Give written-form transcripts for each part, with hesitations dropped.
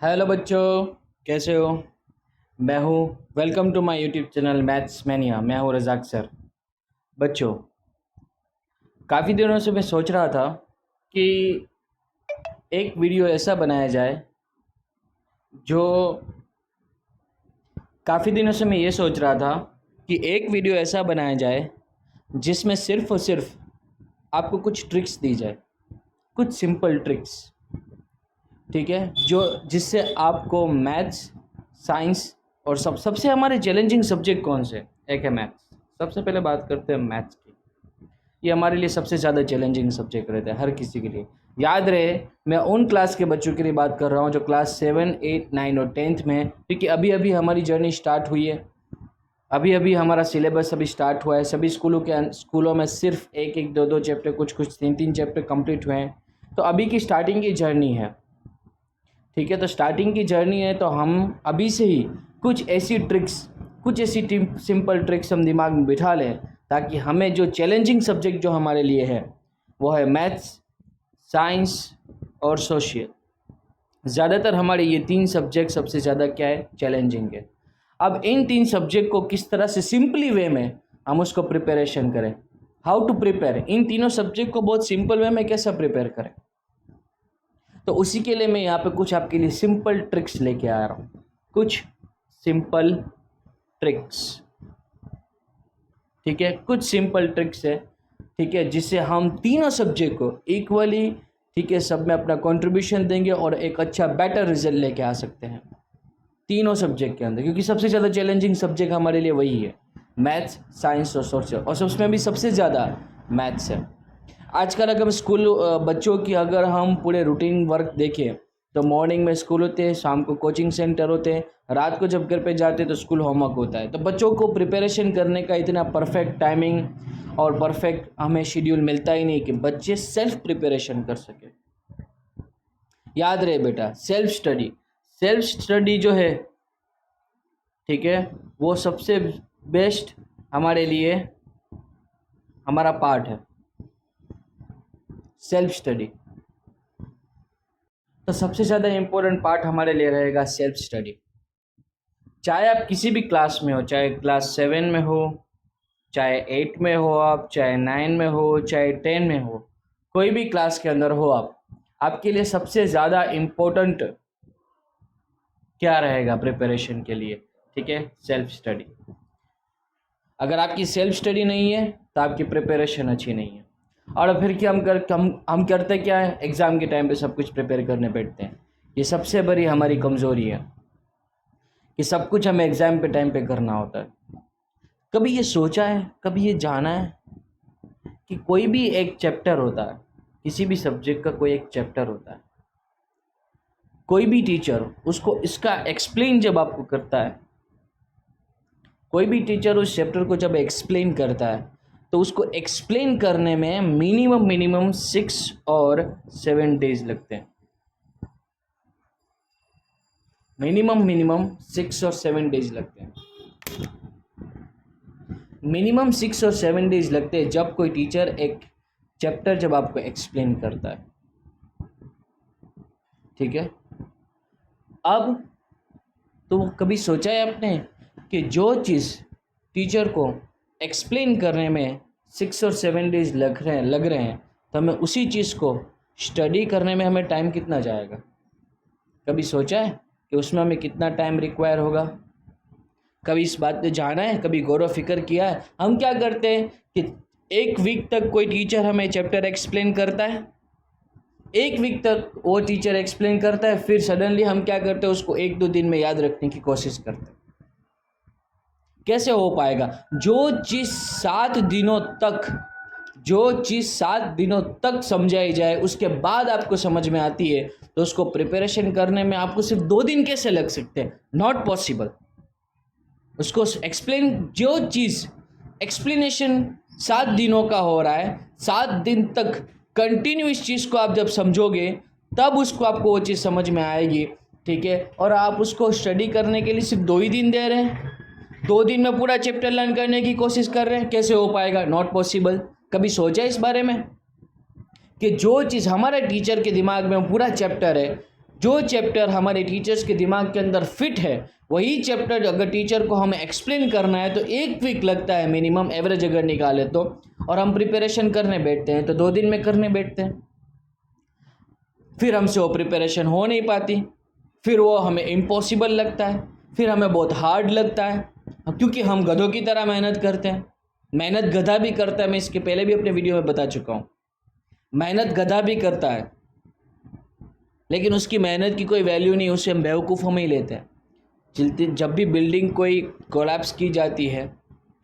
Hello बच्चों, कैसे हो? मैं हूँ। Welcome to my YouTube channel Maths Mania. मैं हूँ रज़ाक सर। बच्चों, काफ़ी दिनों से मैं सोच रहा था कि एक वीडियो ऐसा बनाया जाए जो काफ़ी दिनों से मैं ये सोच रहा था कि एक वीडियो ऐसा बनाया जाए जिसमें सिर्फ़ और सिर्फ आपको कुछ ट्रिक्स दी जाए, कुछ सिंपल ट्रिक्स। ठीक है, जो जिससे आपको मैथ्स, साइंस और सबसे हमारे चैलेंजिंग सब्जेक्ट कौन से? एक है मैथ्स। सबसे पहले बात करते हैं मैथ्स की। ये हमारे लिए सबसे ज़्यादा चैलेंजिंग सब्जेक्ट रहता है हर किसी के लिए। याद रहे, मैं उन क्लास के बच्चों के लिए बात कर रहा हूँ जो क्लास 7, 8, 9 और 10th में हैं, क्योंकि अभी अभी हमारी जर्नी स्टार्ट हुई है। अभी अभी हमारा सिलेबस अभी स्टार्ट हुआ है। सभी स्कूलों में सिर्फ एक एक दो दो चैप्टर, कुछ कुछ तीन तीन चैप्टर कंप्लीट हुए हैं। तो अभी की स्टार्टिंग की जर्नी है। ठीक है, तो स्टार्टिंग की जर्नी है, तो हम अभी से ही कुछ ऐसी ट्रिक्स, कुछ ऐसी सिंपल ट्रिक्स हम दिमाग में बिठा लें, ताकि हमें जो चैलेंजिंग सब्जेक्ट जो हमारे लिए है वो है मैथ्स, साइंस और सोशल। ज़्यादातर हमारे ये तीन सब्जेक्ट सबसे ज़्यादा क्या है, चैलेंजिंग है। अब इन तीन सब्जेक्ट को किस तरह से सिंपली वे में हम उसको प्रिपरेशन करें, हाउ टू प्रिपेयर, इन तीनों सब्जेक्ट को बहुत सिंपल वे में कैसे प्रिपेयर करें, तो उसी के लिए मैं यहाँ पे कुछ आपके लिए सिंपल ट्रिक्स लेके आ रहा हूँ। कुछ सिंपल ट्रिक्स, ठीक है, कुछ सिंपल ट्रिक्स है, ठीक है, जिससे हम तीनों सब्जेक्ट को इक्वली, ठीक है, सब में अपना कंट्रीब्यूशन देंगे और एक अच्छा बेटर रिजल्ट लेके आ सकते हैं तीनों सब्जेक्ट के अंदर। क्योंकि सबसे ज़्यादा चैलेंजिंग सब्जेक्ट हमारे लिए वही है, मैथ्स, साइंस और सोशल, और उसमें भी सबसे ज़्यादा मैथ्स है। आजकल अगर स्कूल बच्चों की अगर हम पूरे रूटीन वर्क देखें, तो मॉर्निंग में स्कूल होते हैं, शाम को कोचिंग सेंटर होते हैं, रात को जब घर पे जाते हैं तो स्कूल होमवर्क होता है। तो बच्चों को प्रिपरेशन करने का इतना परफेक्ट टाइमिंग और परफेक्ट हमें शेड्यूल मिलता ही नहीं कि बच्चे सेल्फ प्रिपरेशन कर सके। याद रहे बेटा, सेल्फ स्टडी जो है, ठीक है, वो सबसे बेस्ट हमारे लिए हमारा पार्ट है, सेल्फ स्टडी। तो सबसे ज़्यादा इम्पोर्टेंट पार्ट हमारे लिए रहेगा सेल्फ स्टडी। चाहे आप किसी भी क्लास में हो, चाहे क्लास 7 में हो, चाहे 8 में हो आप, चाहे 9 में हो, चाहे 10 में हो, कोई भी क्लास के अंदर हो आप, आपके लिए सबसे ज़्यादा इम्पोर्टेंट क्या रहेगा प्रिपरेशन के लिए? ठीक है, सेल्फ स्टडी। अगर आपकी सेल्फ स्टडी नहीं है तो आपकी प्रिपरेशन अच्छी नहीं है। और फिर क्या हम करते क्या है, एग्ज़ाम के टाइम पे सब कुछ प्रिपेयर करने बैठते हैं। ये सबसे बड़ी हमारी कमज़ोरी है कि सब कुछ हमें एग्ज़ाम पे टाइम पे करना होता है। कभी ये सोचा है, कभी ये जाना है कि कोई भी एक चैप्टर होता है, किसी भी सब्जेक्ट का कोई एक चैप्टर होता है, कोई भी टीचर उसको इसका एक्सप्लेन जब आपको करता है, कोई भी टीचर उस चैप्टर को जब एक्सप्लेन करता है, तो उसको एक्सप्लेन करने में मिनिमम 6 और 7 डेज लगते हैं। मिनिमम 6 और 7 डेज लगते हैं। मिनिमम 6 और 7 डेज लगते हैं जब कोई टीचर एक चैप्टर जब आपको एक्सप्लेन करता है। ठीक है, अब तो कभी सोचा है आपने कि जो चीज़ टीचर को एक्सप्लेन करने में 6 और 7 डेज लग रहे हैं, तो हमें उसी चीज़ को स्टडी करने में हमें टाइम कितना जाएगा? कभी सोचा है कि उसमें हमें कितना टाइम रिक्वायर होगा? कभी इस बात पे जाना है, कभी गौर फिक्र किया है? हम क्या करते हैं कि एक वीक तक कोई टीचर हमें चैप्टर एक्सप्लेन करता है, एक वीक तक वो टीचर एक्सप्लेन करता है, फिर सडनली हम क्या करते हैं, उसको 1-2 दिन में याद रखने की कोशिश करते हैं। कैसे हो पाएगा? जो चीज़ 7 दिनों तक समझाई जाए, उसके बाद आपको समझ में आती है, तो उसको प्रिपरेशन करने में आपको सिर्फ 2 दिन कैसे लग सकते हैं? Not possible. उसको जो चीज़ एक्सप्लेनेशन 7 दिनों का हो रहा है, 7 दिन तक कंटिन्यू इस चीज़ को आप जब समझोगे, तब उसको आपको वो चीज़ समझ में आएगी। ठीक है, और आप उसको स्टडी करने के लिए सिर्फ 2 ही दिन दे रहे हैं, 2 दिन में पूरा चैप्टर लर्न करने की कोशिश कर रहे हैं। कैसे हो पाएगा? Not possible. कभी सोचा इस बारे में कि जो चीज़ हमारे टीचर के दिमाग में पूरा चैप्टर है, जो चैप्टर हमारे टीचर्स के दिमाग के अंदर फिट है वही चैप्टर अगर टीचर को हमें एक्सप्लेन करना है तो 1 वीक लगता है मिनिमम, एवरेज अगर निकाले तो, और हम प्रिपरेशन करने बैठते हैं तो 2 दिन में करने बैठते हैं। फिर हमसे वो प्रिपरेशन हो नहीं पाती, फिर वो हमें इम्पॉसिबल लगता है, फिर हमें बहुत हार्ड लगता है, क्योंकि हम गधों की तरह मेहनत करते हैं। मेहनत गधा भी करता है, मैं इसके पहले भी अपने वीडियो में बता चुका हूँ। मेहनत गधा भी करता है, लेकिन उसकी मेहनत की कोई वैल्यू नहीं, उसे हम बेवकूफ़ों में ही लेते हैं। जब भी बिल्डिंग कोई कोलैप्स की जाती है,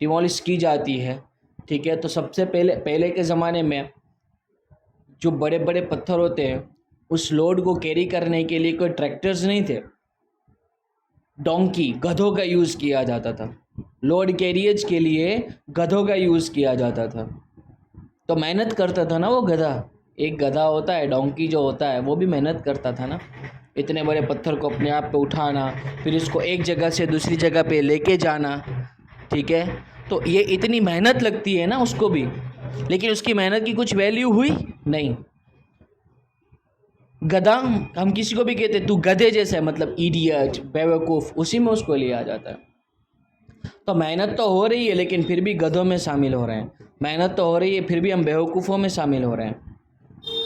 डिमोलिश की जाती है, ठीक है, तो सबसे पहले के ज़माने में जो बड़े बड़े पत्थर होते हैं उस लोड को कैरी करने के लिए कोई ट्रैक्टर्स नहीं थे, डोंकी गधों का यूज़ किया जाता था। लोड कैरियज के लिए गधों का यूज़ किया जाता था, तो मेहनत करता था ना वो गधा। एक गधा होता है, डोंकी जो होता है वो भी मेहनत करता था ना, इतने बड़े पत्थर को अपने आप पे उठाना, फिर इसको एक जगह से दूसरी जगह पे लेके जाना, ठीक है, तो ये इतनी मेहनत लगती है ना उसको भी, लेकिन उसकी मेहनत की कुछ वैल्यू हुई नहीं। गधा हम किसी को भी कहते तू गधे जैसा है, मतलब इडियट, बेवकूफ़, उसी में उसको लिया जाता है। तो मेहनत तो हो रही है लेकिन फिर भी गधों में शामिल हो रहे हैं, मेहनत तो हो रही है फिर भी हम बेवकूफ़ों में शामिल हो रहे हैं।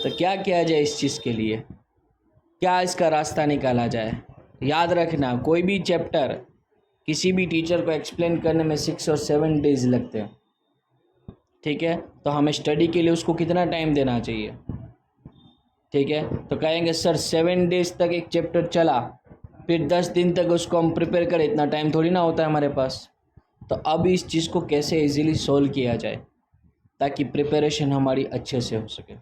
तो क्या किया जाए इस चीज़ के लिए, क्या इसका रास्ता निकाला जाए? याद रखना, कोई भी चैप्टर किसी भी टीचर को एक्सप्लेन करने में 6 और 7 डेज़ लगते हैं, ठीक है, तो हमें स्टडी के लिए उसको कितना टाइम देना चाहिए? ठीक है, तो कहेंगे सर 7 डेज़ तक एक चैप्टर चला, फिर 10 दिन तक उसको हम प्रिपेयर करें, इतना टाइम थोड़ी ना होता है हमारे पास। तो अब इस चीज़ को कैसे इजीली सॉल्व किया जाए ताकि प्रिपरेशन हमारी अच्छे से हो सके।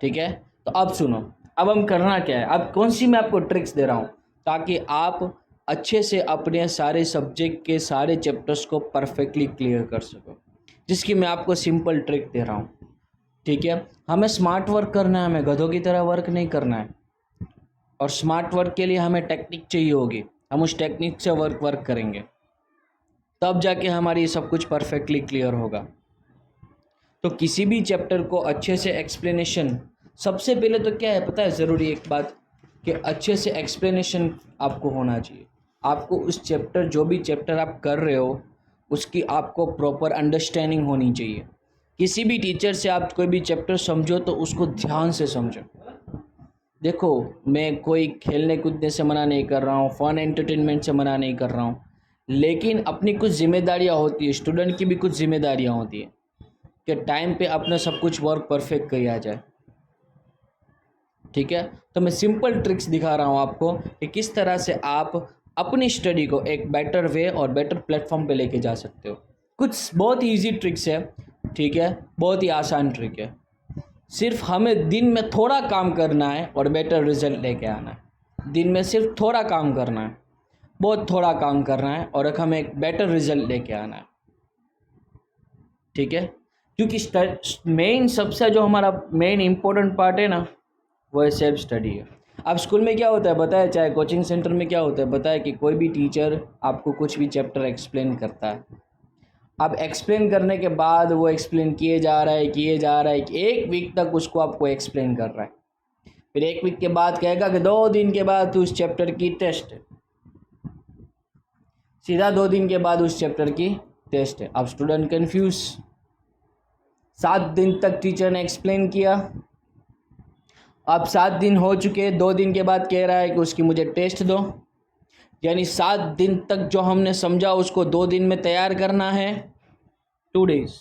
ठीक है, तो अब सुनो, अब हम करना क्या है, अब कौन सी मैं आपको ट्रिक्स दे रहा हूँ ताकि आप अच्छे से अपने सारे सब्जेक्ट के सारे चैप्टर्स को परफेक्टली क्लियर कर सको, जिसकी मैं आपको सिंपल ट्रिक दे रहा हूँ। ठीक है, हमें स्मार्ट वर्क करना है, हमें गधों की तरह वर्क नहीं करना है, और स्मार्ट वर्क के लिए हमें टेक्निक चाहिए होगी, हम उस टेक्निक से वर्क करेंगे, तब जाके हमारी सब कुछ परफेक्टली क्लियर होगा। तो किसी भी चैप्टर को अच्छे से एक्सप्लेनेशन, सबसे पहले तो क्या है पता है, ज़रूरी एक बात कि अच्छे से एक्सप्लेनेशन आपको होना चाहिए। आपको उस चैप्टर, जो भी चैप्टर आप कर रहे हो, उसकी आपको प्रॉपर अंडरस्टैंडिंग होनी चाहिए। किसी भी टीचर से आप कोई भी चैप्टर समझो तो उसको ध्यान से समझो। देखो, मैं कोई खेलने कूदने से मना नहीं कर रहा हूँ, फ़न एंटरटेनमेंट से मना नहीं कर रहा हूँ, लेकिन अपनी कुछ जिम्मेदारियाँ होती है, स्टूडेंट की भी कुछ जिम्मेदारियाँ होती है कि टाइम पे अपना सब कुछ वर्क परफेक्ट किया जाए। ठीक है, तो मैं सिंपल ट्रिक्स दिखा रहा हूँ आपको कि किस तरह से आप अपनी स्टडी को एक बेटर वे और बेटर प्लेटफॉर्म पे लेके जा सकते हो। कुछ बहुत ही ईजी ट्रिक्स है, ठीक है, बहुत ही आसान ट्रिक है। सिर्फ हमें दिन में थोड़ा काम करना है और बेटर रिजल्ट लेके आना है। दिन में सिर्फ थोड़ा काम करना है, बहुत थोड़ा काम करना है, और हमें एक बेटर रिजल्ट लेके आना है। ठीक है, क्योंकि मेन सबसे जो हमारा मेन इम्पोर्टेंट पार्ट है ना, वो है सेल्फ स्टडी है। अब स्कूल में क्या होता है बताया, चाहे कोचिंग सेंटर में क्या होता है बताया, कि कोई भी टीचर आपको कुछ भी चैप्टर एक्सप्लेन करता है, अब एक्सप्लेन करने के बाद वो एक्सप्लेन किए जा रहा है कि 1 वीक तक उसको आपको एक्सप्लेन कर रहा है, फिर 1 वीक के बाद कहेगा कि 2 दिन के बाद तो उस चैप्टर की टेस्ट है, सीधा 2 दिन के बाद उस चैप्टर की टेस्ट है। अब स्टूडेंट कन्फ्यूज, 7 दिन तक टीचर ने एक्सप्लेन किया, अब 7 दिन हो चुके, 2 दिन के बाद कह रहा है कि उसकी मुझे टेस्ट दो, यानी 7 दिन तक जो हमने समझा उसको 2 दिन में तैयार करना है, 2 डेज,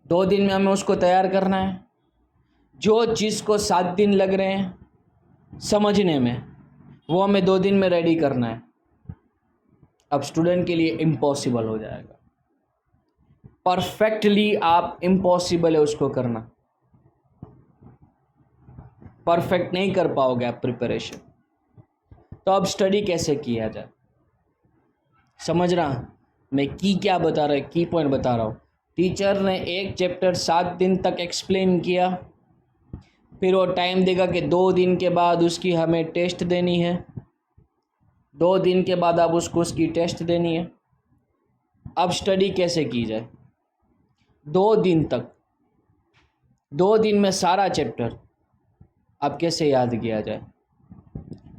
2 दिन में हमें उसको तैयार करना है। जो चीज़ को 7 दिन लग रहे हैं समझने में, वो हमें 2 दिन में रेडी करना है। अब स्टूडेंट के लिए इम्पॉसिबल हो जाएगा, परफेक्टली आप इम्पॉसिबल है उसको करना, परफेक्ट नहीं कर पाओगे आप प्रिपरेशन। तो अब स्टडी कैसे किया जाए, समझ रहा मैं क्या बता रहा, की पॉइंट बता रहा हूँ। टीचर ने एक चैप्टर 7 दिन तक एक्सप्लेन किया, फिर वो टाइम देगा कि 2 दिन के बाद उसकी हमें टेस्ट देनी है, 2 दिन के बाद आप उसको उसकी टेस्ट देनी है। अब स्टडी कैसे की जाए 2 दिन तक, 2 दिन में सारा चैप्टर अब कैसे याद किया जाए।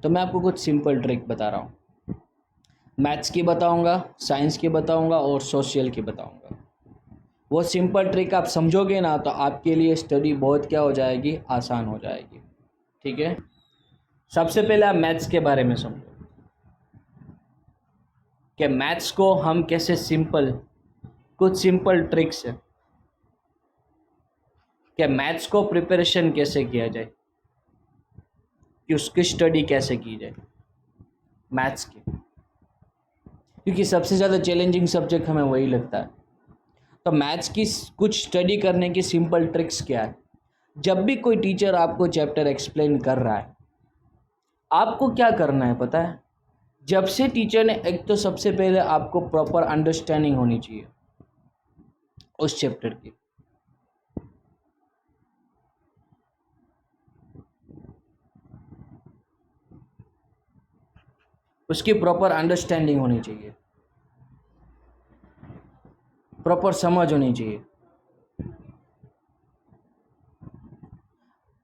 तो मैं आपको कुछ सिंपल ट्रिक बता रहा हूँ। मैथ्स की बताऊँगा, साइंस की बताऊँगा और सोशल की बताऊँगा। वो सिंपल ट्रिक आप समझोगे ना तो आपके लिए स्टडी बहुत क्या हो जाएगी, आसान हो जाएगी। ठीक है, सबसे पहले आप मैथ्स के बारे में समझो कि मैथ्स को हम कैसे सिंपल, कुछ सिंपल ट्रिक्स है कि मैथ्स को प्रिपरेशन कैसे किया जाए, कि उसकी स्टडी कैसे की जाए मैथ्स की, क्योंकि सबसे ज़्यादा चैलेंजिंग सब्जेक्ट हमें वही लगता है। तो मैथ्स की कुछ स्टडी करने की सिंपल ट्रिक्स क्या है। जब भी कोई टीचर आपको चैप्टर एक्सप्लेन कर रहा है, आपको क्या करना है पता है। जब से टीचर ने, एक तो सबसे पहले आपको प्रॉपर अंडरस्टैंडिंग होनी चाहिए उस चैप्टर की। उसकी प्रॉपर अंडरस्टैंडिंग होनी चाहिए, प्रॉपर समझ होनी चाहिए।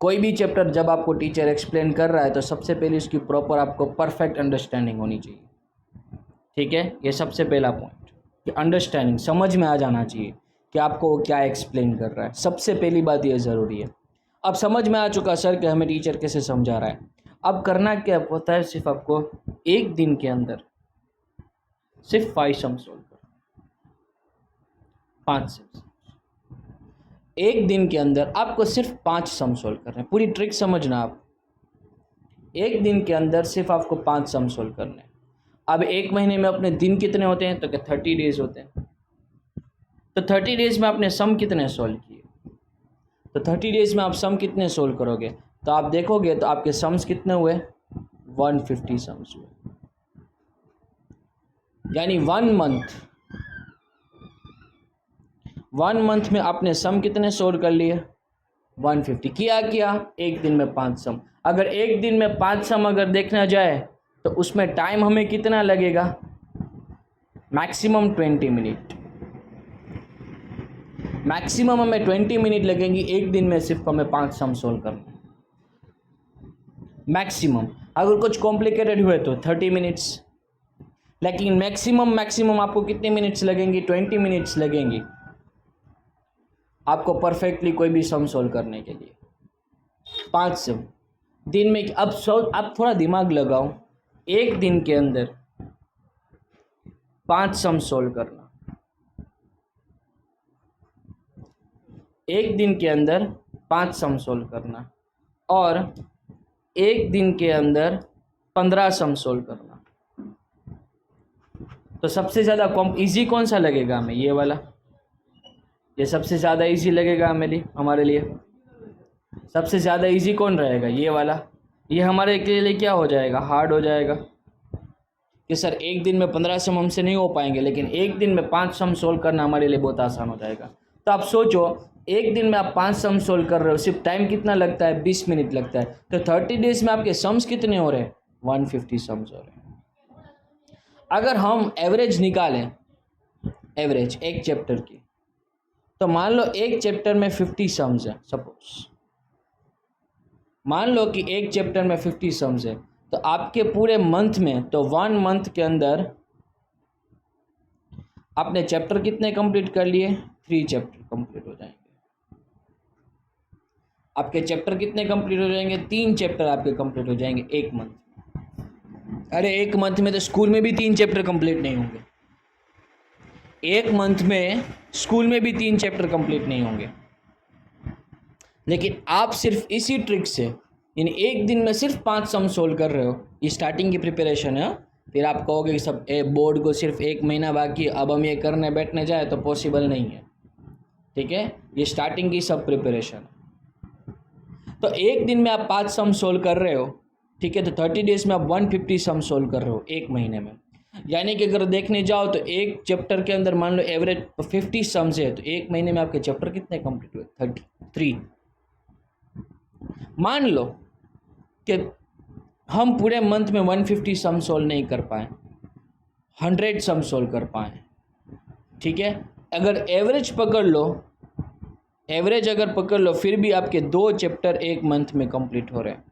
कोई भी चैप्टर जब आपको टीचर एक्सप्लेन कर रहा है तो सबसे पहले उसकी प्रॉपर आपको परफेक्ट अंडरस्टैंडिंग होनी चाहिए। ठीक है, ये सबसे पहला पॉइंट कि अंडरस्टैंडिंग, समझ में आ जाना चाहिए कि आपको वो क्या एक्सप्लेन कर रहा है। सबसे पहली बात ये ज़रूरी है। अब समझ में आ चुका सर कि हमें टीचर कैसे समझा रहा है। अब करना क्या होता है, सिर्फ आपको एक दिन के अंदर सिर्फ 5 सम सोल्व कर, 5 सम, एक दिन के अंदर आपको सिर्फ 5 सम सोल्व करना है। पूरी ट्रिक समझना आप, एक दिन के अंदर सिर्फ आपको 5 सम सोल्व करने हैं। अब एक महीने में अपने दिन कितने होते हैं, तो क्या 30 डेज होते हैं। तो 30 डेज में आपने सम कितने सोल्व किए, तो 30 डेज में आप सम कितने सोल्व करोगे, तो आप देखोगे तो आपके सम्स कितने हुए, 150 सम्स हुए। यानी 1 मंथ में आपने सम कितने सोल्व कर लिए, 150। किया एक दिन में 5 सम। अगर एक दिन में 5 सम अगर देखना जाए तो उसमें टाइम हमें कितना लगेगा, मैक्सिमम 20 मिनट। मैक्सिमम हमें 20 मिनट लगेंगी एक दिन में सिर्फ हमें 5 सम सोल्व करना मैक्सिमम। अगर कुछ कॉम्प्लिकेटेड हुए तो 30 मिनट्स, लेकिन मैक्सिमम आपको कितने मिनट्स लगेंगी, 20 मिनट्स लगेंगी आपको परफेक्टली कोई भी सम सोल्व करने के लिए। 5 सम दिन में। अब थोड़ा दिमाग लगाओ, एक दिन के अंदर 5 सम सोल्व करना, एक दिन के अंदर 5 सम सोल्व करना, और एक दिन के अंदर 15 सम सोल्व करना, तो सबसे ज़्यादा ईजी कौन सा लगेगा हमें, ये वाला। ये सबसे ज़्यादा ईजी लगेगा हमारे लिए। सबसे ज़्यादा ईजी कौन रहेगा, ये वाला। ये हमारे के लिए क्या हो जाएगा, हार्ड हो जाएगा कि सर एक दिन में 15 सम हमसे नहीं हो पाएंगे, लेकिन एक दिन में 5 सम सोल्व करना हमारे लिए बहुत आसान हो जाएगा। तो आप सोचो, एक दिन में आप 5 सम सोल्व कर रहे हो, सिर्फ टाइम कितना लगता है, 20 मिनट लगता है। तो 30 डेज में आपके सम्स कितने हो रहे हैं, 150 सम्स हो रहे हैं। अगर हम एवरेज निकालें, एवरेज एक चैप्टर की, तो मान लो एक चैप्टर में 50 सम्स है, सपोज मान लो कि एक चैप्टर में 50 सम्स है, तो आपके पूरे मंथ में, तो 1 मंथ के अंदर आपने चैप्टर कितने कंप्लीट कर लिए, 3 चैप्टर कंप्लीट हो जाएंगे। आपके चैप्टर कितने कंप्लीट हो जाएंगे, 3 चैप्टर आपके कंप्लीट हो जाएंगे एक मंथ। अरे एक मंथ में तो स्कूल में भी 3 चैप्टर कंप्लीट नहीं होंगे। एक मंथ में स्कूल में भी 3 चैप्टर कंप्लीट नहीं होंगे। लेकिन आप सिर्फ इसी ट्रिक से, यानी एक दिन में सिर्फ 5 सम सोल्व कर रहे हो, ये स्टार्टिंग की प्रिपरेशन है। फिर आप कहोगे कि सब बोर्ड को सिर्फ 1 महीना बाकी, अब हम ये करने बैठने जाए तो पॉसिबल नहीं है। ठीक है, ये स्टार्टिंग की सब प्रिपरेशन। तो एक दिन में आप 5 सम सोल्व कर रहे हो, ठीक है, तो 30 डेज में आप 150 सम सोल्व कर रहे हो एक महीने में। यानी कि अगर देखने जाओ तो एक चैप्टर के अंदर मान लो एवरेज 50 सम्स है, तो एक महीने में आपके चैप्टर कितने कंप्लीट हुए, 33। मान लो कि हम पूरे मंथ में 150 सम सोल्व नहीं कर पाए, 100 सम सोल्व कर पाए, ठीक है। अगर एवरेज पकड़ लो, एवरेज अगर पकड़ लो, फिर भी आपके 2 चैप्टर 1 मंथ में कंप्लीट हो रहे हैं।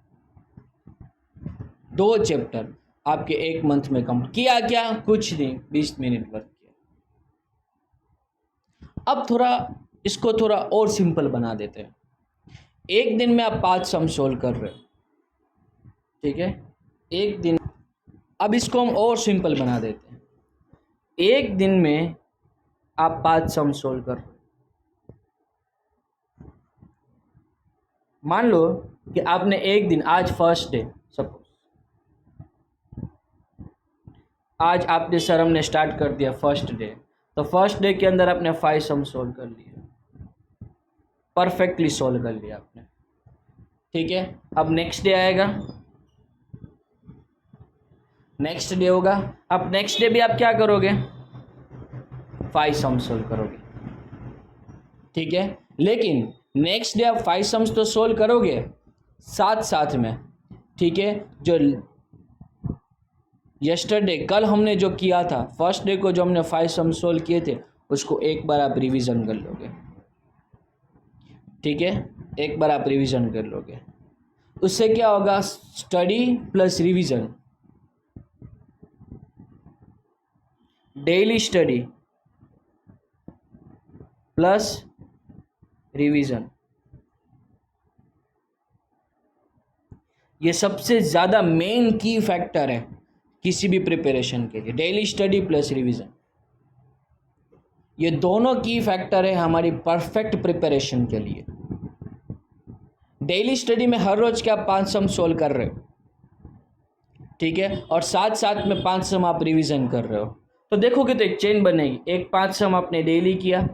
2 चैप्टर आपके 1 मंथ में कंप्लीट किया। क्या? कुछ नहीं, 20 मिनट वर्क किया। अब थोड़ा इसको थोड़ा और सिंपल बना देते हैं। एक दिन में आप 5 सम सोल्व कर रहे हो, ठीक है, एक दिन। अब इसको हम और सिंपल बना देते हैं। एक दिन में आप 5 सम सोल्व कर रहे हो। मान लो कि आपने एक दिन, आज फर्स्ट डे, सपोज आज आपने सर हमने स्टार्ट कर दिया फर्स्ट डे, तो फर्स्ट डे के अंदर आपने 5 सम सोल्व कर लिए, परफेक्टली सोल्व कर लिया आपने, ठीक है। अब नेक्स्ट डे आएगा, नेक्स्ट डे होगा। अब नेक्स्ट डे भी आप क्या करोगे? 5 सम सोल्व करोगे, ठीक है। लेकिन नेक्स्ट डे आप 5 सम्स तो सोल्व करोगे, साथ साथ में, ठीक है, जो यस्टरडे कल हमने जो किया था, फर्स्ट डे को जो हमने 5 सम सोल्व किए थे, उसको एक बार आप रिवीजन कर लोगे, ठीक है, एक बार आप रिवीजन कर लोगे। उससे क्या होगा? Study plus revision, daily study plus revision, ये सबसे ज़्यादा मेन की फैक्टर है किसी भी प्रिपरेशन के लिए। डेली स्टडी प्लस रिवीजन, ये दोनों की फैक्टर है हमारी परफेक्ट प्रिपरेशन के लिए। डेली स्टडी में हर रोज क्या 5 सम सोल्व कर रहे हो, ठीक है, और साथ साथ में 5 सम आप रिवीजन कर रहे हो, तो देखोगे तो एक चेन बनेगी। एक 5 सम आपने डेली किया,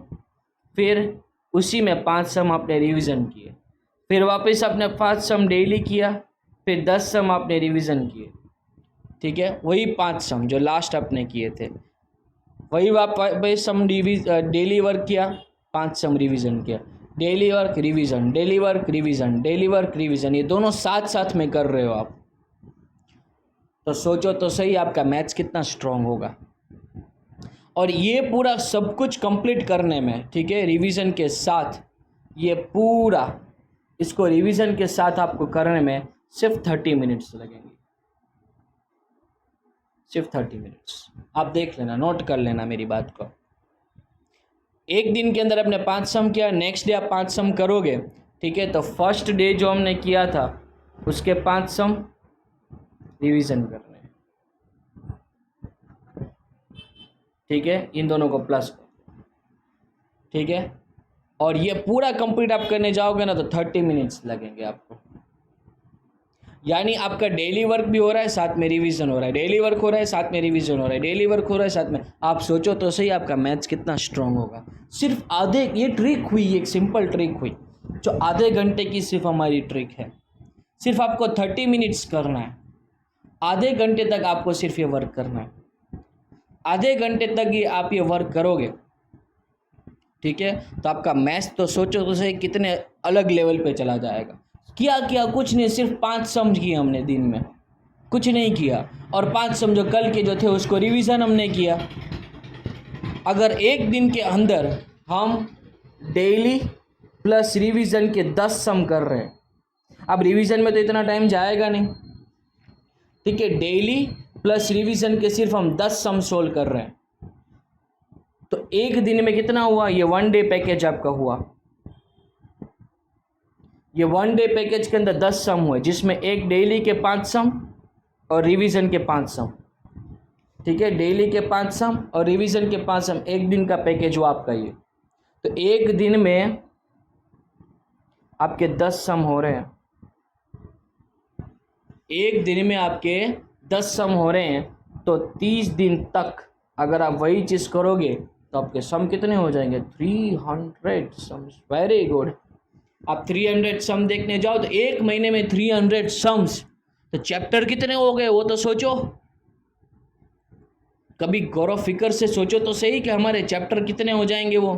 फिर उसी में 5 सम आपने रिवीजन किए, फिर वापस आपने 5 सम डेली किया, फिर 10 सम आपने रिवीजन किए, ठीक है। वही 5 सम जो लास्ट आपने किए थे, वही वापस सम डेली वर्क किया, 5 सम रिवीजन किया, daily work revision, daily work revision, daily work revision, ये दोनों साथ साथ में कर रहे हो आप। तो सोचो तो सही आपका मैथ्स कितना स्ट्रांग होगा। और ये पूरा सब कुछ कंप्लीट करने में, ठीक है, रिवीजन के साथ, ये पूरा इसको रिवीजन के साथ आपको करने में सिर्फ 30 मिनट्स लगेंगे, सिर्फ 30 मिनट्स। आप देख लेना, नोट कर लेना मेरी बात को। एक दिन के अंदर आपने 5 सम किया, नेक्स्ट डे आप 5 सम करोगे, ठीक है, तो फर्स्ट डे जो हमने किया था उसके 5 सम रिवीजन करने हैं, ठीक है, इन दोनों को प्लस कर, ठीक है। और ये पूरा कंप्लीट आप करने जाओगे ना तो 30 मिनट्स लगेंगे आपको। यानी आपका डेली वर्क भी हो रहा है, साथ में रिवीजन हो रहा है, डेली वर्क हो रहा है, साथ में रिवीजन हो रहा है, डेली वर्क हो रहा है, साथ में। आप सोचो तो सही आपका मैथ्स कितना स्ट्रांग होगा। सिर्फ आधे, ये ट्रिक हुई, एक सिंपल ट्रिक हुई जो आधे घंटे की सिर्फ हमारी ट्रिक है। सिर्फ आपको 30 मिनट्स करना है, आधे घंटे तक आपको सिर्फ ये वर्क करना है। आधे घंटे तक ये आप ये वर्क करोगे, ठीक है, तो आपका मैथ्स तो सोचो तो सही कितने अलग लेवल पे चला जाएगा। क्या कुछ नहीं, सिर्फ 5 सम किए हमने दिन में, कुछ नहीं किया, और 5 सम जो कल के जो थे उसको रिवीजन हमने किया। अगर एक दिन के अंदर हम डेली प्लस रिवीजन के 10 सम कर रहे हैं, अब रिवीजन में तो इतना टाइम जाएगा नहीं, ठीक है, डेली प्लस रिवीजन के सिर्फ हम 10 सम सोल्व कर रहे हैं, तो एक दिन में कितना हुआ? ये 1 डे पैकेज आपका हुआ। ये 1 डे पैकेज के अंदर 10 सम हुए, जिसमें एक डेली के 5 सम और रिवीजन के 5 सम, ठीक है, डेली के 5 सम और रिवीजन के 5 सम, एक दिन का पैकेज हुआ आपका ये। तो एक दिन में आपके 10 सम हो रहे हैं, एक दिन में आपके 10 सम हो रहे हैं, तो 30 दिन तक अगर आप वही चीज़ करोगे तो आपके सम कितने हो जाएंगे? 300 सम्स। Very good. आप 300 सम देखने जाओ तो एक महीने में 300 सम्स, तो चैप्टर कितने हो गए वो तो सोचो। कभी गौर फिक्र से सोचो तो सही कि हमारे चैप्टर कितने हो जाएंगे वो,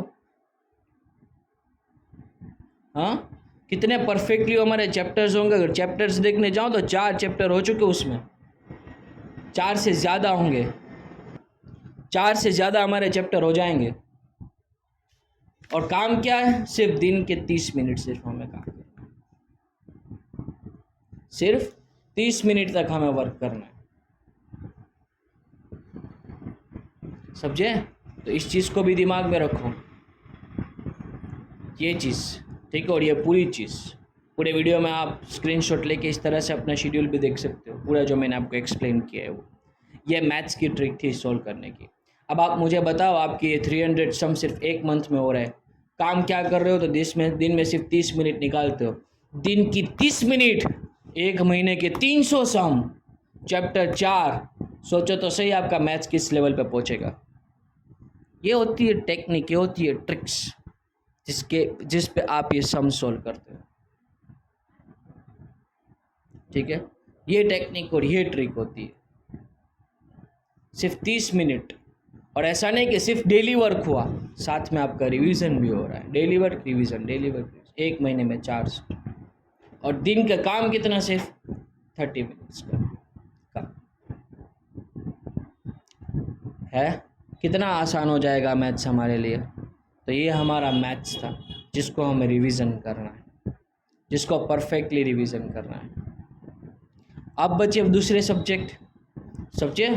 हाँ, कितने परफेक्टली हमारे चैप्टर्स होंगे। अगर चैप्टर्स देखने जाओ तो 4 चैप्टर हो चुके, उसमें 4 से ज़्यादा होंगे, 4 से ज़्यादा हमारे चैप्टर हो जाएंगे। और काम क्या है, सिर्फ दिन के 30 मिनट सिर्फ हमें काम करना है, सिर्फ 30 मिनट तक हमें वर्क करना है, समझे? तो इस चीज़ को भी दिमाग में रखो, ये चीज़, ठीक है। और ये पूरी चीज़, पूरे वीडियो में आप स्क्रीनशॉट लेके इस तरह से अपना शेड्यूल भी देख सकते हो, पूरा जो मैंने आपको एक्सप्लेन किया है वो, ये मैथ्स की ट्रिक थी सॉल्व करने की। अब आप मुझे बताओ, आपकी ये 300 सम सिर्फ एक मंथ में हो रहा है, काम क्या कर रहे हो? तो दिन में सिर्फ 30 मिनट निकालते हो, दिन की 30 मिनट, एक महीने के 300 सम, चैप्टर 4। सोचो तो सही आपका मैथ्स किस लेवल पे पहुंचेगा। ये होती है टेक्निक, ये होती है ट्रिक्स जिस पे आप ये सम सॉल्व करते हो, ठीक है। ये टेक्निक और ये ट्रिक होती है, सिर्फ 30 मिनट। और ऐसा नहीं कि सिर्फ डेली वर्क हुआ, साथ में आपका रिवीजन भी हो रहा है, डेली वर्क रिवीजन, एक महीने में 4 और दिन का काम कितना, सिर्फ 30 मिनट्स का है। कितना आसान हो जाएगा मैथ्स हमारे लिए। तो ये हमारा मैथ्स था जिसको हमें रिवीजन करना है, जिसको परफेक्टली रिवीजन करना है। अब बचे दूसरे सब्जेक्ट, समझे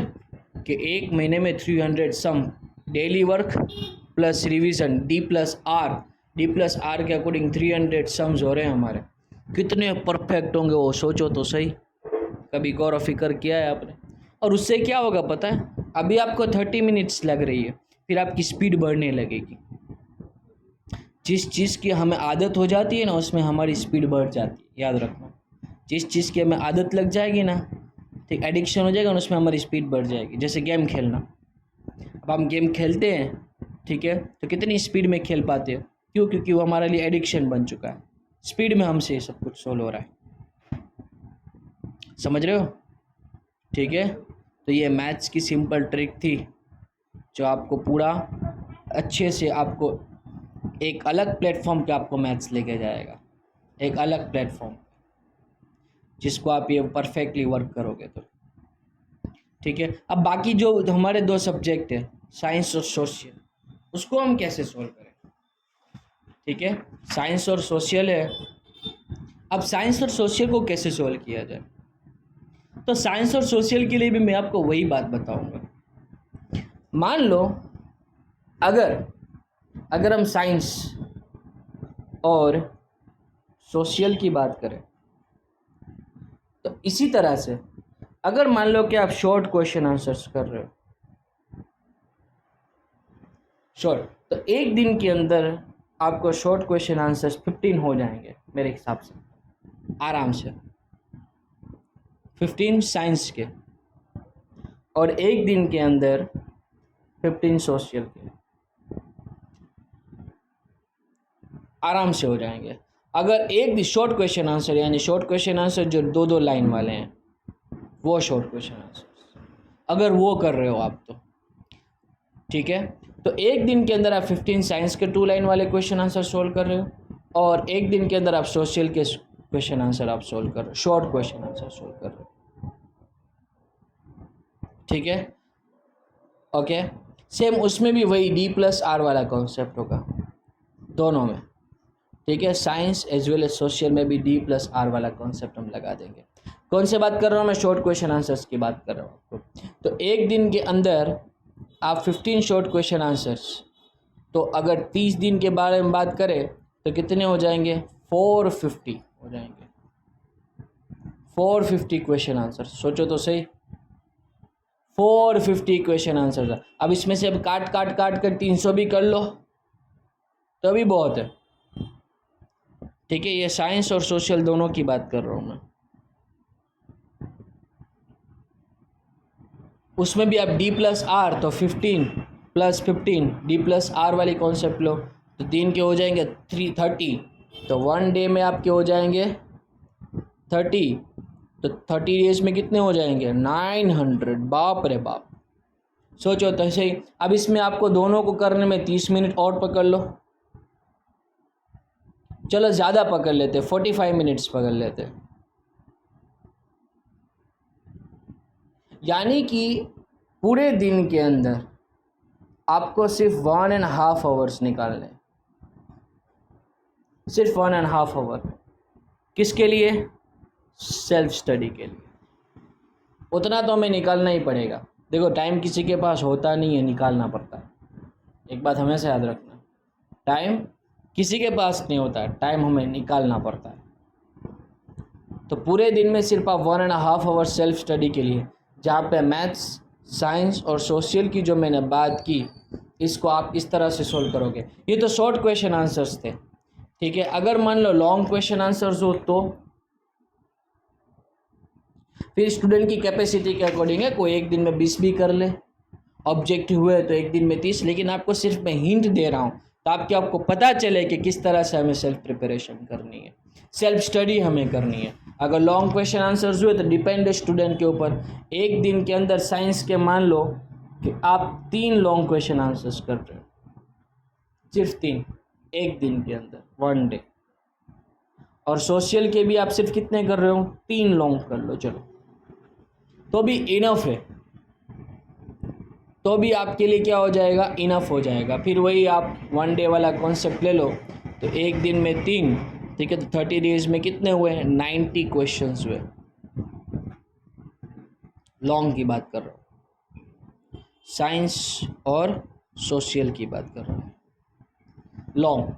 कि एक महीने में 300 sum, daily work plus revision, D plus R के अकॉर्डिंग 300 सम्स हो रहे हैं हमारे। कितने परफेक्ट होंगे वो सोचो तो सही, कभी गौर फिक्र किया है आपने? और उससे क्या होगा पता है, अभी आपको 30 मिनट्स लग रही है, फिर आपकी स्पीड बढ़ने लगेगी। जिस चीज़ की हमें आदत हो जाती है ना, उसमें हमारी स्पीड बढ़ जाती है, याद रखना। जिस चीज़ की हमें आदत लग जाएगी ना, ठीक, एडिक्शन हो जाएगा ना, उसमें हमारी स्पीड बढ़ जाएगी। जैसे गेम खेलना, अब हम गेम खेलते हैं, ठीक है, तो कितनी स्पीड में खेल पाते हो? क्यों? क्योंकि वो हमारे लिए एडिक्शन बन चुका है, स्पीड में हमसे सब कुछ सोल्व हो रहा है, समझ रहे हो? ठीक है। तो ये मैथ्स की सिंपल ट्रिक थी जो आपको पूरा अच्छे से, आपको एक अलग प्लेटफॉर्म पे आपको मैथ्स लेके जाएगा, एक अलग प्लेटफॉर्म जिसको आप ये परफेक्टली वर्क करोगे तो, ठीक है। अब बाकी जो हमारे 2 सब्जेक्ट है, साइंस और सोशल, उसको हम कैसे सोल्व करें? ठीक है, साइंस और सोशल है। अब साइंस और सोशल को कैसे सोल्व किया जाए? तो साइंस और सोशल के लिए भी मैं आपको वही बात बताऊंगा। मान लो अगर हम साइंस और सोशल की बात करें, तो इसी तरह से अगर मान लो कि आप शॉर्ट क्वेश्चन आंसर्स कर रहे हो, शॉर्ट, तो एक दिन के अंदर आपको शॉर्ट क्वेश्चन आंसर्स 15 हो जाएंगे मेरे हिसाब से, आराम से 15 साइंस के, और एक दिन के अंदर 15 सोशल के, आराम से हो जाएंगे। अगर एक भी शॉर्ट क्वेश्चन आंसर, यानी शॉर्ट क्वेश्चन आंसर जो 2-2 लाइन वाले हैं, वो शॉर्ट क्वेश्चन आंसर अगर वो कर रहे हो आप, तो ठीक है। तो एक दिन के अंदर आप 15 साइंस के 2 लाइन वाले क्वेश्चन आंसर सोल्व कर रहे हो, और एक दिन के अंदर आप सोशल के क्वेश्चन आंसर आप सोल्व कर रहे हो, शॉर्ट क्वेश्चन आंसर सोल्व कर रहे हो, ठीक है। ओके, सेम उसमें भी वही D+R वाला कॉन्सेप्ट होगा दोनों में, ठीक है। Science as well as social में भी D+R वाला कॉन्सेप्ट हम लगा देंगे। कौन से बात कर रहा हूँ मैं? शॉर्ट क्वेश्चन आंसर्स की बात कर रहा हूँ आपको। तो एक दिन के अंदर आप 15 शॉर्ट क्वेश्चन आंसर्स, तो अगर 30 दिन के बारे में बात करें तो कितने हो जाएंगे? 450 हो जाएंगे, 450 क्वेश्चन आंसर। सोचो तो सही, 450 क्वेश्चन आंसर। अब इसमें से अब काट कर 300 भी कर लो तो भी बहुत है, ठीक है। ये साइंस और सोशल दोनों की बात कर रहा हूँ मैं। उसमें भी आप D+R, तो 15 + 15 D+R वाली कॉन्सेप्ट लो, तो दिन के हो जाएंगे 330, तो 1 डे में आपके हो जाएंगे 30, तो 30 डेज में कितने हो जाएंगे? 900। बाप रे बाप, सोचो तो सही। अब इसमें आपको दोनों को करने में 30 मिनट और पकड़ लो, चलो ज़्यादा पकड़ लेते, 45 मिनट्स पकड़ लेते, यानी कि पूरे दिन के अंदर आपको सिर्फ 1.5 आवर्स निकालने, सिर्फ 1.5 आवर। किसके लिए? सेल्फ स्टडी के लिए। उतना तो हमें निकालना ही पड़ेगा। देखो टाइम किसी के पास होता नहीं है, निकालना पड़ता है। एक बात हमेशा याद रखना, टाइम किसी के पास नहीं होता है, टाइम हमें निकालना पड़ता है। तो पूरे दिन में सिर्फ आप 1.5 आवर सेल्फ स्टडी के लिए, जहाँ पे मैथ्स, साइंस और सोशल की जो मैंने बात की, इसको आप इस तरह से सोल्व करोगे। ये तो शॉर्ट क्वेश्चन आंसर्स थे, ठीक है। अगर मान लो लॉन्ग क्वेश्चन आंसर्स हो तो फिर स्टूडेंट की कैपेसिटी के अकॉर्डिंग है, कोई एक दिन में 20 भी कर ले, ऑब्जेक्टिव हुए तो एक दिन में 30। लेकिन आपको सिर्फ मैं हिंट दे रहा हूँ ताकि आपको पता चले कि किस तरह से हमें सेल्फ प्रिपरेशन करनी है, सेल्फ स्टडी हमें करनी है। अगर लॉन्ग क्वेश्चन आंसर्स हुए तो डिपेंड है स्टूडेंट के ऊपर। एक दिन के अंदर साइंस के मान लो कि आप 3 लॉन्ग क्वेश्चन आंसर्स कर रहे हो, सिर्फ 3 एक दिन के अंदर, 1 डे। और सोशल के भी आप सिर्फ कितने कर रहे हो? 3 लॉन्ग कर लो, चलो तो भी इनफ है, तो भी आपके लिए क्या हो जाएगा? इनफ हो जाएगा। फिर वही आप 1 डे वाला कॉन्सेप्ट ले लो, तो एक दिन में 3, ठीक है, तो 30 डेज में कितने हुए? 90 क्वेश्चंस हुए। लॉन्ग की बात कर रहा हूँ, साइंस और सोशल की बात कर रहा हूँ। लॉन्ग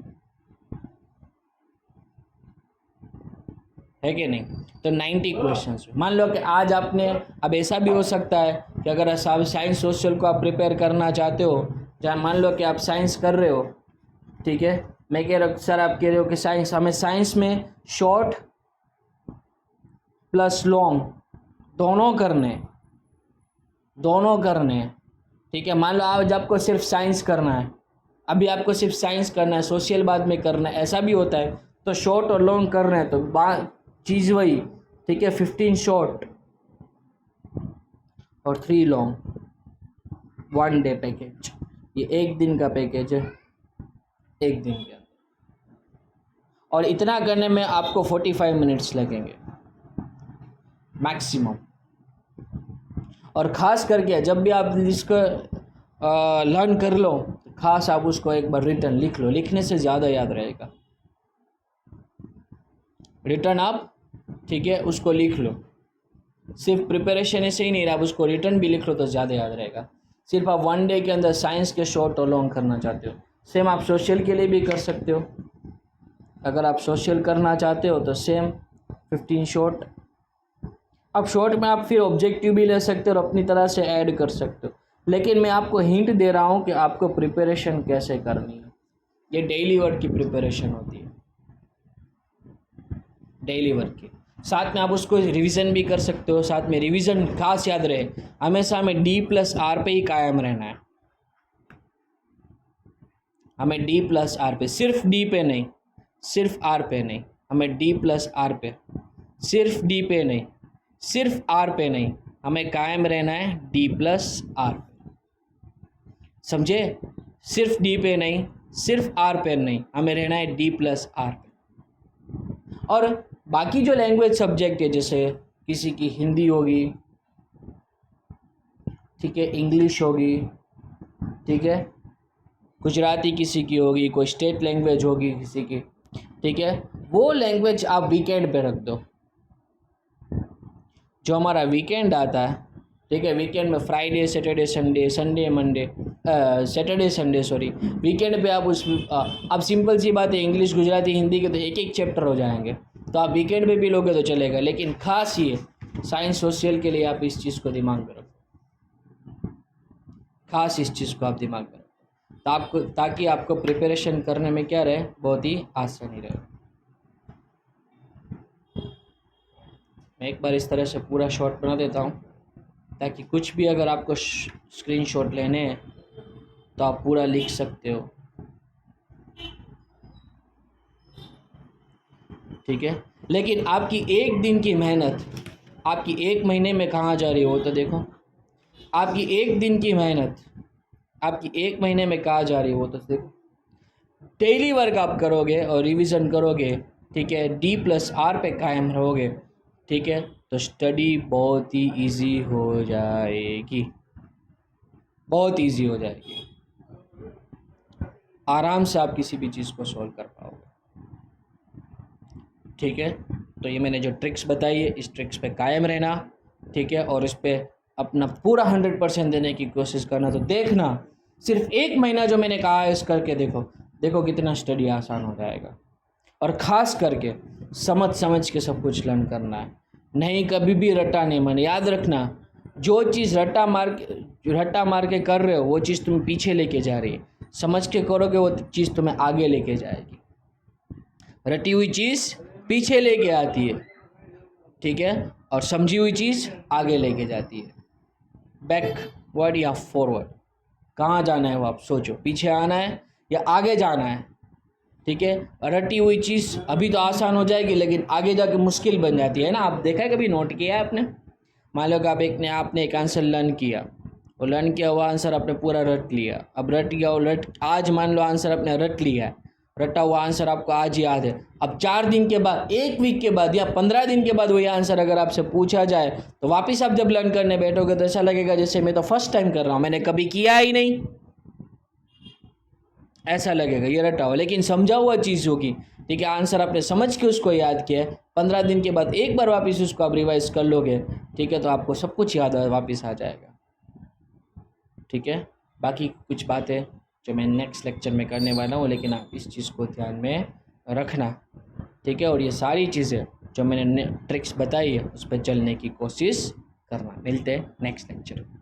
है कि नहीं? तो 90 क्वेश्चंस। मान लो कि आज आपने, अब ऐसा भी हो सकता है कि अगर साइंस सोशल को आप प्रिपेयर करना चाहते हो, जहाँ मान लो कि आप साइंस कर रहे हो, ठीक है, मैं कह रहा हूँ सर, आप कह रहे हो कि साइंस, हमें साइंस में शॉर्ट प्लस लॉन्ग दोनों करने, ठीक है। मान लो आज आपको सिर्फ साइंस करना है, अभी आपको सिर्फ साइंस करना है, सोशल बाद में करना है, ऐसा भी होता है। तो शॉर्ट और लॉन्ग करना है तो चीज़ वही, ठीक है, 15 शॉर्ट और 3 लॉन्ग, 1 डे पैकेज। ये एक दिन का पैकेज है, एक दिन के अंदर। और इतना करने में आपको 45 मिनट्स लगेंगे मैक्सिमम। और ख़ास करके जब भी आप इसको लर्न कर लो, खास आप उसको एक बार रिटर्न लिख लो, लिखने से ज़्यादा याद रहेगा। रिटर्न आप, ठीक है, उसको लिख लो। सिर्फ प्रिपरेशन ऐसे ही नहीं रहा, आप उसको रिटर्न भी लिख लो तो ज़्यादा याद रहेगा। सिर्फ आप 1 डे के अंदर साइंस के शॉर्ट और लॉन्ग करना चाहते हो, सेम आप सोशल के लिए भी कर सकते हो। अगर आप सोशल करना चाहते हो तो सेम 15 शॉर्ट। अब शॉर्ट में आप फिर ऑब्जेक्टिव भी ले सकते हो और अपनी तरह से ऐड कर सकते हो। लेकिन मैं आपको हिंट दे रहा हूँ कि आपको प्रिपरेशन कैसे करनी है। ये डेली वर्क की प्रिपरेशन होती है, डेली वर्क की। साथ में आप उसको रिवीजन भी कर सकते हो। साथ में रिवीजन खास याद रहे, हमेशा हमें D+R पे ही कायम रहना है। हमें D+R पे, सिर्फ D पे नहीं, सिर्फ R पे नहीं, हमें D+R पे, सिर्फ D पे नहीं, सिर्फ R पे नहीं, हमें कायम रहना है D+R। समझे? सिर्फ D पे नहीं, सिर्फ R पे नहीं, हमें रहना है D+R पे। और बाकी जो लैंग्वेज सब्जेक्ट है, जैसे किसी की हिंदी होगी, ठीक है, इंग्लिश होगी, ठीक है, गुजराती किसी की होगी, कोई स्टेट लैंग्वेज होगी किसी की, ठीक है, वो लैंग्वेज आप वीकेंड पे रख दो। जो हमारा वीकेंड आता है, ठीक है, वीकेंड में Friday, Saturday, Sunday, Sunday Monday, Saturday Sunday sorry, weekend पे आप अब सिंपल सी बात है, इंग्लिश, गुजराती, हिंदी के तो एक एक चैप्टर हो जाएंगे, तो आप वीकेंड पे भी लोगे तो चलेगा। लेकिन खास ये साइंस सोशल के लिए आप इस चीज़ को दिमाग में रखो, खास इस चीज़ को आप दिमाग में रखो, ताकि आपको प्रिपरेशन करने में क्या रहे, बहुत ही आसानी रहे। मैं एक बार इस तरह से पूरा शॉट बना देता हूँ, ताकि कुछ भी अगर आपको स्क्रीनशॉट लेने हैं तो आप पूरा लिख सकते हो, ठीक है। लेकिन आपकी एक दिन की मेहनत आपकी 1 महीने में कहाँ जा रही हो, तो देखो, आपकी 1 दिन की मेहनत आपकी 1 महीने में कहाँ जा रही हो, तो देखो। डेली वर्क आप करोगे और रिवीजन करोगे, ठीक है, D+R पे कायम रहोगे, ठीक है, तो स्टडी बहुत ही इजी हो जाएगी, बहुत इजी हो जाएगी। आराम से आप किसी भी चीज़ को सॉल्व कर पाओगे। ठीक है। तो ये मैंने जो ट्रिक्स बताई है, इस ट्रिक्स पे कायम रहना, ठीक है, और इस पे अपना पूरा 100% देने की कोशिश करना। तो देखना सिर्फ 1 महीना जो मैंने कहा है इस करके देखो, देखो कितना स्टडी आसान हो जाएगा। और ख़ास करके समझ समझ के सब कुछ लर्न करना है, नहीं कभी भी रट्टा नहीं मन। याद रखना, जो चीज़ रट्टा मार के कर रहे हो वो चीज़ तुम्हें पीछे लेके जा रही है, समझ के करोगे वो चीज़ तुम्हें आगे लेके जाएगी। रटी हुई चीज़ पीछे लेके आती है, ठीक है, और समझी हुई चीज़ आगे लेके जाती है। बैकवर्ड या फॉरवर्ड, कहाँ जाना है वो आप सोचो, पीछे आना है या आगे जाना है, ठीक है। रटी हुई चीज़ अभी तो आसान हो जाएगी लेकिन आगे जाके मुश्किल बन जाती है ना। आप देखा है, कभी नोट किया है आपने? मान लो कि आपने एक आंसर लर्न किया, और लर्न किया हुआ आंसर आपने पूरा रट लिया। अब रट गया आज मान लो आंसर आपने रट लिया है, रटा हुआ आंसर आपको आज याद है। अब 4 दिन के बाद, 1 वीक के बाद या 15 दिन के बाद वही आंसर अगर आपसे पूछा जाए तो वापस आप जब लर्न करने बैठोगे तो ऐसा लगेगा जैसे मैं तो फर्स्ट टाइम कर रहा हूँ, मैंने कभी किया ही नहीं, ऐसा लगेगा ये रटा हुआ। लेकिन समझा हुआ चीज़ होगी, ठीक है, आंसर आपने समझ के उसको याद किया है, 15 दिन के बाद एक बार वापस उसको आप रिवाइज कर लोगे, ठीक है, तो आपको सब कुछ याद वापस आ जाएगा, ठीक है। बाकी कुछ बातें जो मैं नेक्स्ट लेक्चर में करने वाला हूँ, लेकिन आप इस चीज़ को ध्यान में रखना, ठीक है। और ये सारी चीज़ें जो मैंने ट्रिक्स बताई है उस पर चलने की कोशिश करना। मिलते हैं नेक्स्ट लेक्चर में।